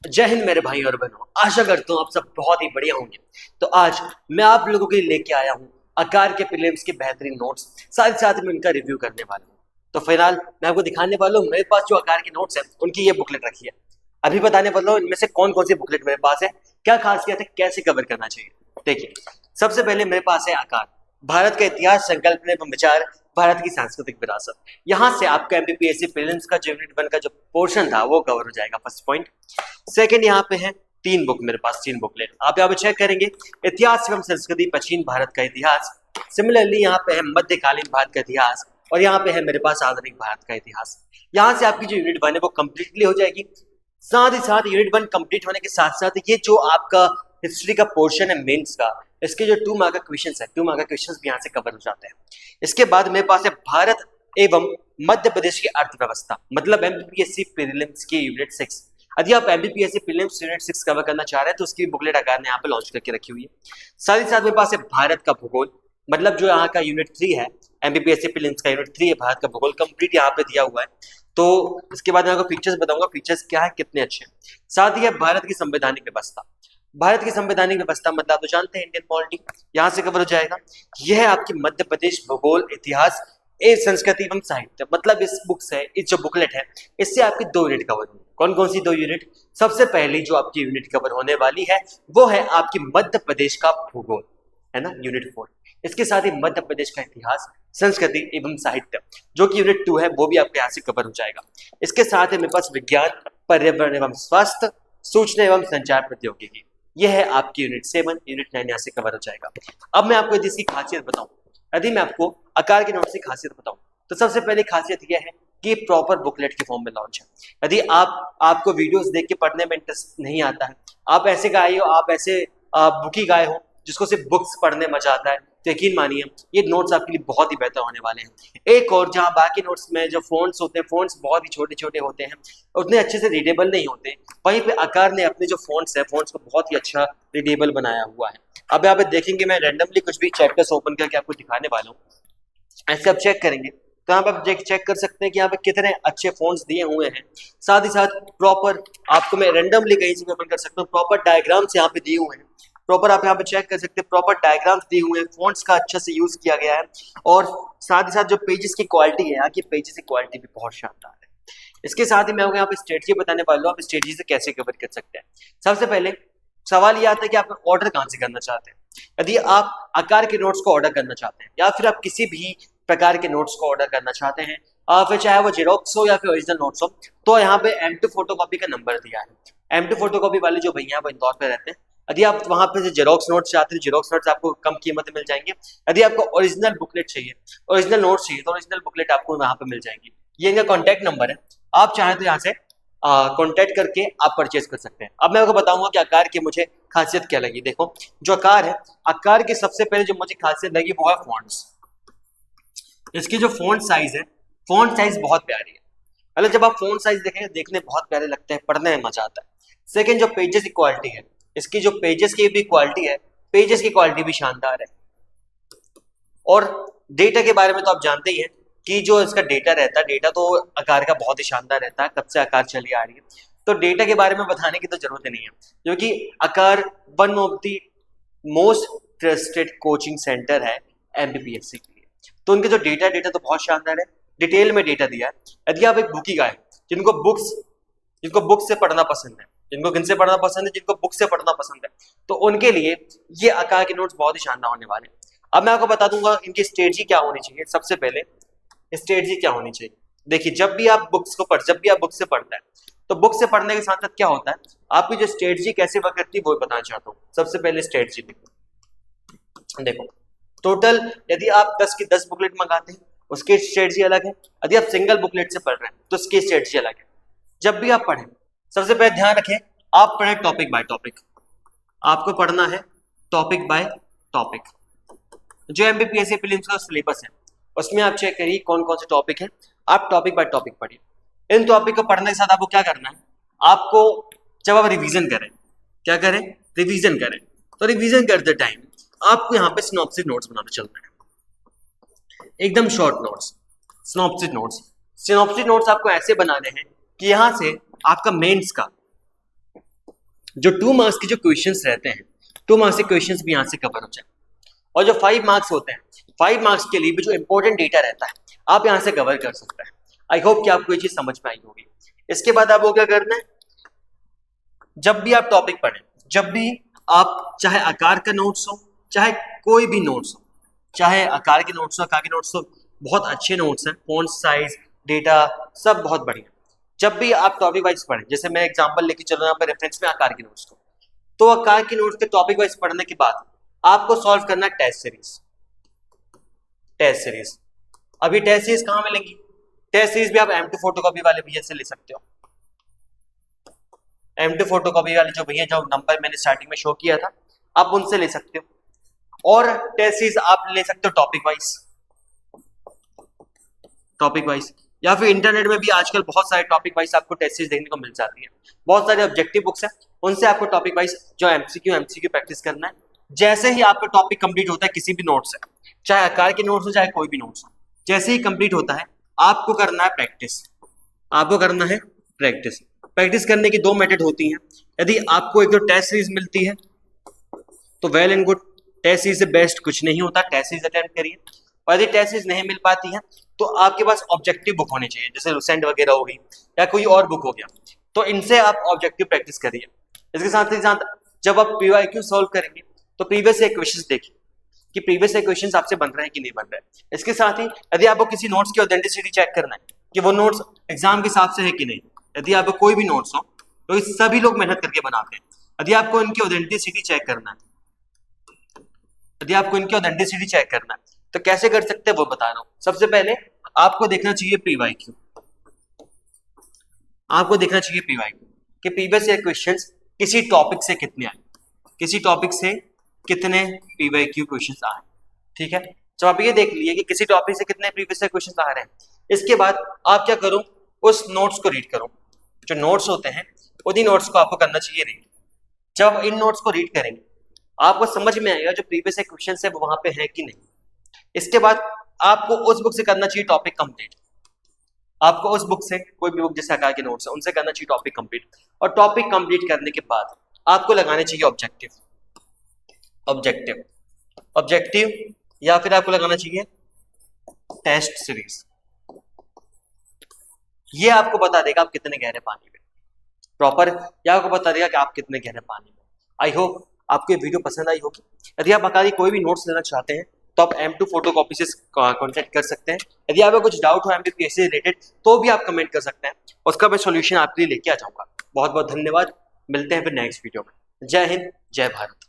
जय हिंद मेरे भाई और बहनों। आशा करता हूँ आप सब बहुत ही बढ़िया होंगे। तो आज मैं आप लोगों के लिए लेके आया हूँ आकार के प्रीलिम्स के बेहतरीन नोट्स, साथ साथ में उनका रिव्यू करने वाला हूँ। तो फिलहाल मैं आपको दिखाने वाला हूँ मेरे पास जो आकार के नोट्स हैं उनकी ये बुकलेट रखी है। अभी बताने वाला हूँ इनमें से कौन कौन सी बुकलेट मेरे पास है, क्या खासियत है, कैसे कवर करना चाहिए। देखिए, सबसे पहले मेरे पास है आकार, भारत का इतिहास, संकल्पना एवं विचार, भारत की सांस्कृतिक विरासत। यहाँ से आपका एमपीपीएससी प्रीलिम्स का जो यूनिट 1 का जो पोर्शन था वो कवर हो जाएगा, फर्स्ट पॉइंट। सेकंड, यहाँ पे है तीन बुक, मेरे पास तीन बुकलेट आप यहाँ पे चेक करेंगे। इतिहास एवं संस्कृति, प्राचीन भारत का इतिहास। सिमिलरली यहाँ पे है मध्यकालीन भारत का इतिहास, और यहाँ पे है मेरे पास आधुनिक भारत का इतिहास। यहाँ से आपकी जो यूनिट 1 है वो कंप्लीटली हो जाएगी। साथ ही साथ यूनिट 1 कंप्लीट होने के साथ साथ ये जो आपका हिस्ट्री का पोर्शन है मेंस का, इसके जो 2 मार्क का क्वेश्चन है, 2 मार्क का क्वेश्चन भी यहाँ से कवर हो जाते हैं। इसके बाद मेरे पास है भारत एवं मध्य प्रदेश की अर्थव्यवस्था, मतलब एमपीपीएससी प्रीलिम्स की यूनिट 6। यदि आप एमपीपीएससी प्रीलिम्स यूनिट 6 कवर करना चाह रहे हैं तो उसकी बुकलेट आकार ने यहाँ पे लॉन्च करके रखी हुई है। साथ ही साथ मेरे पास है भारत का भूगोल, मतलब जो यहाँ का यूनिट 3 है, एमपीपीएससी प्रीलिम्स का यूनिट 3 है, भारत का भूगोल कंप्लीट यहाँ पे दिया हुआ है। तो इसके बाद मैं आपको फीचर्स बताऊंगा, फीचर्स क्या है, कितने अच्छे हैं। साथ ही है भारत की संवैधानिक व्यवस्था। भारत की संवैधानिक व्यवस्था मतलब आप तो जानते हैं, इंडियन पॉलिटी, यहाँ से कवर हो जाएगा। यह है आपकी मध्य प्रदेश भूगोल, इतिहास, संस्कृति एवं साहित्य, मतलब इस बुक से, इस जो बुकलेट है, इससे आपकी 2 यूनिट कवर होंगी। कौन कौन सी 2 यूनिट? सबसे पहली जो आपकी यूनिट कवर होने वाली है वो है आपकी मध्य प्रदेश का भूगोल, है ना, यूनिट 4। इसके साथ ही मध्य प्रदेश का इतिहास, संस्कृति एवं साहित्य, जो कि यूनिट 2 है, वो भी आपके यहाँ से कवर हो जाएगा। इसके साथ ही मेरे पास विज्ञान, पर्यावरण एवं स्वास्थ्य, सूचना एवं संचार प्रौद्योगिकी, यह है आपकी यूनिट 7, यूनिट 9 यहाँ से कवर हो जाएगा। अब मैं आपको इसकी खासियत बताऊं, यदि मैं आपको आकार के नोट्स की खासियत बताऊं तो सबसे पहली खासियत यह है कि प्रॉपर बुकलेट के फॉर्म में लॉन्च है। यदि आपको वीडियोस देख के पढ़ने में इंटरेस्ट नहीं आता है, आप ऐसे गाए हो, आप ऐसे बुकी गाए हो जिसको सिर्फ बुक्स पढ़ने मजा आता है, तो यकीन मानिए ये नोट्स आपके लिए बहुत ही बेहतर होने वाले हैं। एक और, जहां बाकी नोट्स में जो फोन्ट्स होते हैं, फोन्ट्स बहुत ही छोटे छोटे होते हैं, उतने अच्छे से रीडेबल नहीं होते, वहीं पे आकार ने अपने जो फोन्ट्स है, फोन्ट्स को बहुत ही अच्छा रीडेबल बनाया हुआ है। अब यहाँ पे देखेंगे, मैं रैंडमली कुछ भी चैप्टर्स ओपन करके आपको दिखाने वाला हूँ। ऐसे आप चेक करेंगे तो यहाँ पे आप चेक कर सकते हैं कि यहाँ पे कितने अच्छे फोन्ट्स दिए हुए हैं। साथ ही साथ प्रॉपर, आपको मैं रैंडमली कहीं से ओपन कर सकता हूँ, प्रॉपर डायग्राम्स यहाँ पे दिए हुए हैं। प्रॉपर आप यहाँ पे चेक कर सकते हैं, प्रॉपर डायग्राम्स दिए हुए हैं, फोन्ट्स का अच्छे से यूज किया गया है। और साथ ही साथ जो पेजेस की क्वालिटी है, यहाँ की पेजेस की क्वालिटी भी बहुत शानदार है। इसके साथ ही मैं आपको यहाँ पे स्ट्रेटजी बताने वाला हूँ, आप स्ट्रेटजी से कैसे कवर कर सकते हैं। सबसे पहले सवाल ये आता है कि आप ऑर्डर कहाँ से करना चाहते हैं। यदि आप आकार के नोट्स को ऑर्डर करना चाहते हैं, या फिर आप किसी भी प्रकार के नोट्स को ऑर्डर करना चाहते हैं, फिर चाहे वो जेरोक्स हो या फिर ओरिजिनल नोट्स हो, तो यहाँ पे M2 फोटोकॉपी का नंबर दिया है। M2 फोटोकॉपी वाले जो भैया वो इंदौर पे रहते हैं। यदि आप वहां पे जेरोक्स नोट्स चाहते हैं, जेरोक्स नोट्स आपको कम कीमत में मिल जाएंगे। यदि आपको ओरिजिनल बुकलेट चाहिए, ओरिजिनल नोट्स चाहिए, तो ओरिजिनल बुकलेट आपको वहां पे मिल जाएंगी। ये इनका कॉन्टैक्ट नंबर है, आप चाहें तो यहाँ से कॉन्टैक्ट करके आप परचेज कर सकते हैं। अब मैं आपको बताऊंगा कि आकार की मुझे खासियत क्या लगी। देखो, जो आकार है, आकार की सबसे पहले जो मुझे खासियत लगी वो है फॉन्ट्स। इसकी जो फॉन्ट साइज है, फॉन्ट साइज बहुत प्यारी है। मतलब जब आप फॉन्ट साइज देखेंगे, देखने बहुत प्यारे लगते हैं, पढ़ने में मजा आता है। सेकंड, जो पेजेस की क्वालिटी है, इसकी जो पेजेस की भी क्वालिटी है, पेजेस की क्वालिटी भी शानदार है। और डेटा के बारे में तो आप जानते ही हैं कि जो इसका डेटा रहता है, डेटा तो आकार का बहुत ही शानदार रहता है, कब से आकार चली आ रही है, तो डेटा के बारे में बताने की तो जरूरत नहीं है, क्योंकि आकार one of the most trusted coaching centre है एमपीपीएससी के लिए। तो उनके जो डेटा तो बहुत शानदार है, डिटेल में डेटा दिया है। यदि आप एक बुकी गाय, जिनको बुक्स से पढ़ना पसंद है, जिनको किन से पढ़ना पसंद है, जिनको बुक से पढ़ना पसंद है, तो उनके लिए ये आकार के नोट्स बहुत ही शानदार होने वाले हैं। अब मैं आपको बता दूंगा इनकी स्ट्रेटजी क्या होनी चाहिए। सबसे पहले स्ट्रेटजी क्या होनी चाहिए, देखिए, जब भी आप बुक से पढ़ते हैं, तो बुक से पढ़ने के साथ साथ क्या होता है, आपकी जो स्ट्रेटजी कैसे वर्क करती है वो बताना चाहता हूँ। सबसे पहले स्ट्रेटजी देखो, टोटल यदि आप 10 की 10 बुकलेट मंगाते हैं, उसकी स्ट्रेटजी अलग है। यदि आप सिंगल बुकलेट से पढ़ रहे हैं तो उसकी स्ट्रेटजी अलग है। जब भी आप पढ़ें, सबसे पहले ध्यान रखें, आप पढ़ें टॉपिक बाय टॉपिक। आपको पढ़ना है टॉपिक बाय टॉपिक। जो एमपीपीएससी प्रीलिम्स का सिलेबस है, उसमें आप चेक करिए कौन कौन से टॉपिक है, आप टॉपिक बाय टॉपिक पढ़िए। इन टॉपिक को पढ़ने के साथ आपको क्या करना है, आपको जब आप रिवीजन करें, क्या करें, रिवीजन करें, तो रिवीजन करते टाइम आपको यहाँ पे सिनॉप्सिस नोट्स बनाना चलना है, एकदम शॉर्ट नोट्स, सिनॉप्सिस नोट्स आपको ऐसे बनाने हैं कि यहाँ से आपका मेंस का जो 2 मार्क्स के जो क्वेश्चंस रहते हैं, 2 मार्क्स के क्वेश्चंस भी यहाँ से कवर हो जाए। और जो 5 मार्क्स होते हैं, 5 मार्क्स के लिए भी जो इंपॉर्टेंट डेटा रहता है आप यहाँ से कवर कर सकते हैं। आई होप कि आपको ये चीज समझ में आई होगी। इसके बाद आपको क्या करना है, जब भी आप टॉपिक पढ़ें, जब भी आप, चाहे आकार का नोट्स हो, चाहे कोई भी नोट्स हो, चाहे आकार के नोट्स हो, आकार के नोट्स हो, बहुत अच्छे नोट्स हैं, फॉन्ट साइज, डेटा सब बहुत बढ़िया। जब भी आप टॉपिक वाइज पढ़ें, जैसे मैं एग्जांपल लेके चलो यहाँ पर रेफरेंस में आकार के नोट्स को, तो आकार के नोट्स के टॉपिक वाइज पढ़ने के बाद आपको सॉल्व करना है टेस्ट सीरीज। टेस्ट सीरीज, अभी टेस्ट सीरीज कहाँ मिलेंगी? टेस्ट सीरीज भी आप M2 फोटोकॉपी वाले भैया से ले सकते हो। M2 फोटोकॉपी वाले जो भैया, जो नंबर मैंने स्टार्टिंग में शो किया था, आप उनसे ले सकते हो। और टेस्ट सीरीज आप ले सकते हो टॉपिक वाइज, टॉपिक वाइज, या फिर इंटरनेट में भी आजकल बहुत सारे टॉपिक वाइज आपको टेस्ट सीरीज देखने को मिल जाती है। बहुत सारे ऑब्जेक्टिव बुक्स हैं, उनसे आपको टॉपिक वाइज जो एमसीक्यू प्रैक्टिस करना है। जैसे ही आपका टॉपिक कंप्लीट होता है किसी भी नोट से, चाहे आकार के नोट्स हो चाहे कोई भी नोट्स हो, जैसे ही कंप्लीट होता है आपको करना है प्रैक्टिस। आपको करना है प्रैक्टिस। प्रैक्टिस करने की 2 मेथड होती हैं। यदि आपको एक तो टेस्ट सीरीज मिलती है तो well and good, test series से बेस्ट कुछ नहीं होता, टेस्ट सीरीज अटेम्प्ट करिए। और यदि टेस्ट सीरीज नहीं मिल पाती है तो आपके पास ऑब्जेक्टिव बुक होनी चाहिए, जैसे लुसेंट वगैरह होगी या कोई और बुक हो गया, तो इनसे आप ऑब्जेक्टिव प्रैक्टिस करिए। इसके साथ ही साथ जब आप पीवाईक्यू सॉल्व करेंगे तो प्रीवियस ईयर क्वेश्चंस देखिए कि प्रीवियस ईयर क्वेश्चंस आपसे बन रहे हैं कि नहीं बन रहे हैं। इसके साथ ही यदि आपको किसी नोट्स की ऑथेंटिसिटी चेक करना है कि वो नोट्स एग्जाम के हिसाब से है कि नहीं, यदि आपको कोई भी नोट्स हो तो सभी लोग मेहनत करके बनाते हैं, यदि आपको इनकी ऑथेंटिसिटी चेक करना है, यदि आपको इनकी ऑथेंटिसिटी चेक करना है तो कैसे कर सकते हैं वो बता रहा हूं। सबसे पहले आपको देखना चाहिए पीवाईक्यू, आपको देखना चाहिए पीवाईक्यू कि प्रीवियस ईयर क्वेश्चंस किसी टॉपिक से कितने आए, किसी टॉपिक से कितने पीवाईक्यू क्वेश्चंस आए। ठीक है, जब आप ये देख लिए कि किसी टॉपिक से कितने प्रीवियस ईयर क्वेश्चंस आ रहे हैं, इसके बाद आप क्या करो, उस नोट्स को रीड करो। जो नोट्स होते हैं उन्हीं नोट्स को आपको करना चाहिए रीड। जब इन नोट्स को रीड करेंगे आपको समझ में आएगा जो प्रीवियस ईयर क्वेश्चंस है वो वहां पे है कि नहीं। इसके बाद आपको उस बुक से करना चाहिए टॉपिक कंप्लीट। आपको उस बुक से, कोई भी बुक जैसे आकार के नोट्स है उनसे करना चाहिए टॉपिक कंप्लीट। और टॉपिक कंप्लीट करने के बाद आपको लगाने चाहिए ऑब्जेक्टिव, ऑब्जेक्टिव, ऑब्जेक्टिव, या फिर आपको लगाना चाहिए टेस्ट सीरीज। ये आपको बता देगा आप कितने गहरे पानी में, प्रॉपर ये आपको बता देगा कि आप कितने गहरे पानी में। आई होप आपको ये वीडियो पसंद आई होगी। यदि आप आकार की कोई भी नोट्स लेना चाहते हैं तो आप M2 फोटोकॉपी से कॉन्टेक्ट कर सकते हैं। यदि आपको कुछ डाउट हो MPPSC से रिलेटेड तो भी आप कमेंट कर सकते हैं, उसका मैं सॉल्यूशन आपके लिए लेके आ जाऊंगा। बहुत बहुत धन्यवाद, मिलते हैं फिर नेक्स्ट वीडियो में। जय हिंद, जय भारत।